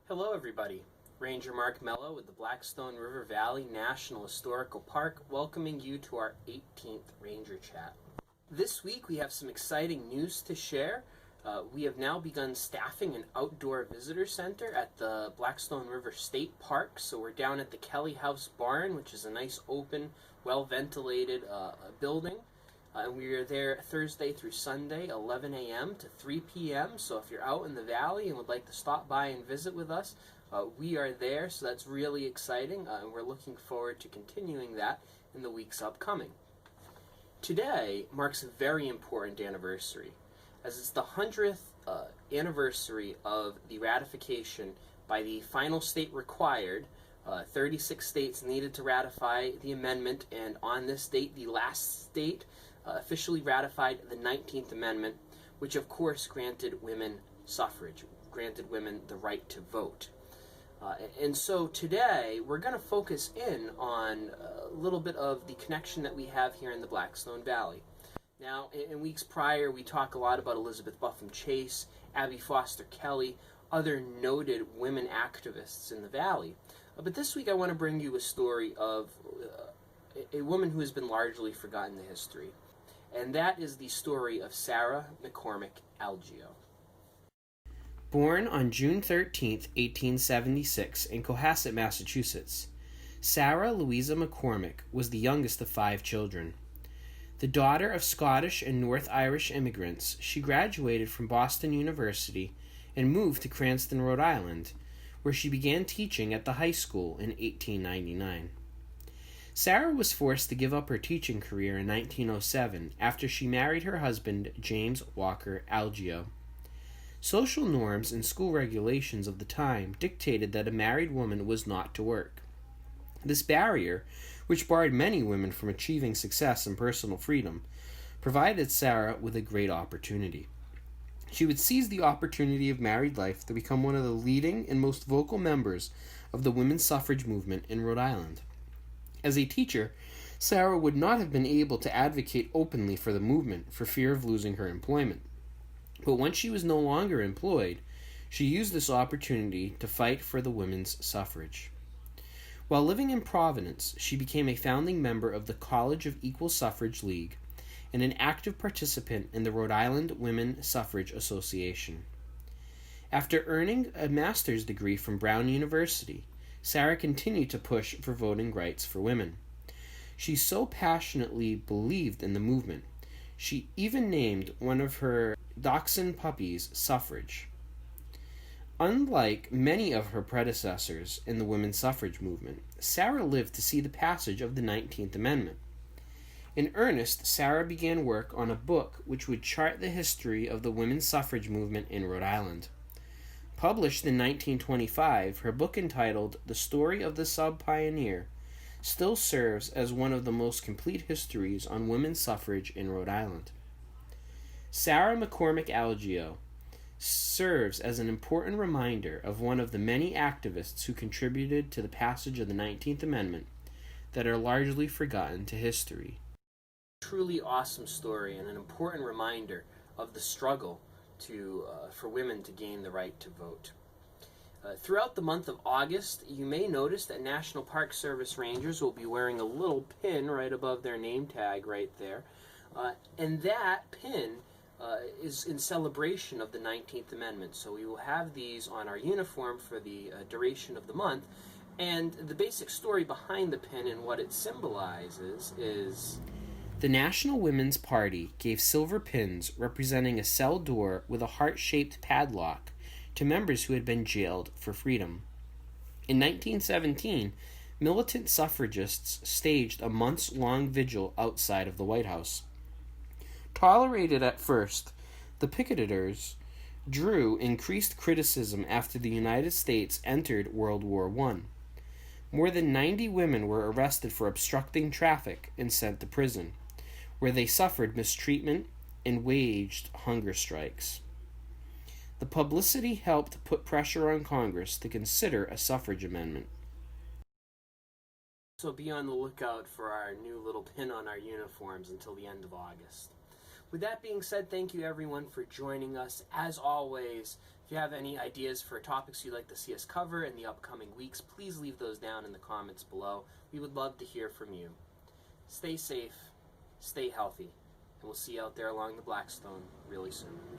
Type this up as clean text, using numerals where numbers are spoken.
Hello everybody, Ranger Mark Mello with the Blackstone River Valley National Historical Park welcoming you to our 18th Ranger Chat. This week we have some exciting news to share. We have now begun staffing an outdoor visitor center at the Blackstone River State Park. So we're down at the Kelly House Barn, which is a nice open, well-ventilated building. And we are there Thursday through Sunday, 11 a.m. to 3 p.m. So if you're out in the valley and would like to stop by and visit with us, we are there. So that's really exciting, and we're looking forward to continuing that in the weeks upcoming. Today marks a very important anniversary, as it's the 100th anniversary of the ratification by the final state required. 36 states needed to ratify the amendment, and on this date, the last state officially ratified the 19th Amendment, which of course granted women suffrage, granted women the right to vote. And so today we're going to focus in on a little bit of the connection that we have here in the Blackstone Valley. Now, in weeks prior, we talk a lot about Elizabeth Buffum Chase, Abby Foster Kelly, other noted women activists in the valley. But this week I want to bring you a story of a woman who has been largely forgotten in history. And that is the story of Sara MacCormack Algeo. Born on June 13, 1876, in Cohasset, Massachusetts, Sara Louisa MacCormack was the youngest of 5 children. The daughter of Scottish and North Irish immigrants, she graduated from Boston University and moved to Cranston, Rhode Island, where she began teaching at the high school in 1899. Sara was forced to give up her teaching career in 1907 after she married her husband, James Walker Algeo. Social norms and school regulations of the time dictated that a married woman was not to work. This barrier, which barred many women from achieving success and personal freedom, provided Sara with a great opportunity. She would seize the opportunity of married life to become one of the leading and most vocal members of the women's suffrage movement in Rhode Island. As a teacher, Sara would not have been able to advocate openly for the movement for fear of losing her employment. But once she was no longer employed, she used this opportunity to fight for the women's suffrage. While living in Providence, she became a founding member of the College of Equal Suffrage League and an active participant in the Rhode Island Women Suffrage Association. After earning a master's degree from Brown University, Sara continued to push for voting rights for women. She so passionately believed in the movement, she even named one of her dachshund puppies Suffrage. Unlike many of her predecessors in the women's suffrage movement, Sara lived to see the passage of the 19th Amendment. In earnest, Sara began work on a book which would chart the history of the women's suffrage movement in Rhode Island. Published in 1925, her book entitled The Story of the Sub-Pioneer still serves as one of the most complete histories on women's suffrage in Rhode Island. Sara MacCormack Algeo serves as an important reminder of one of the many activists who contributed to the passage of the 19th Amendment that are largely forgotten to history. Truly awesome story and an important reminder of the struggle for women to gain the right to vote. Throughout the month of August, you may notice that National Park Service Rangers will be wearing a little pin right above their name tag right there. And that pin is in celebration of the 19th Amendment. So we will have these on our uniform for the duration of the month. And the basic story behind the pin and what it symbolizes is the National Women's Party gave silver pins representing a cell door with a heart-shaped padlock to members who had been jailed for freedom. In 1917, militant suffragists staged a months-long vigil outside of the White House. Tolerated at first, the picketers drew increased criticism after the United States entered World War I. More than 90 women were arrested for obstructing traffic and sent to prison, where they suffered mistreatment and waged hunger strikes. The publicity helped put pressure on Congress to consider a suffrage amendment. So be on the lookout for our new little pin on our uniforms until the end of August. With that being said, thank you everyone for joining us. As always, if you have any ideas for topics you'd like to see us cover in the upcoming weeks, please leave those down in the comments below. We would love to hear from you. Stay safe, stay healthy, and we'll see you out there along the Blackstone really soon.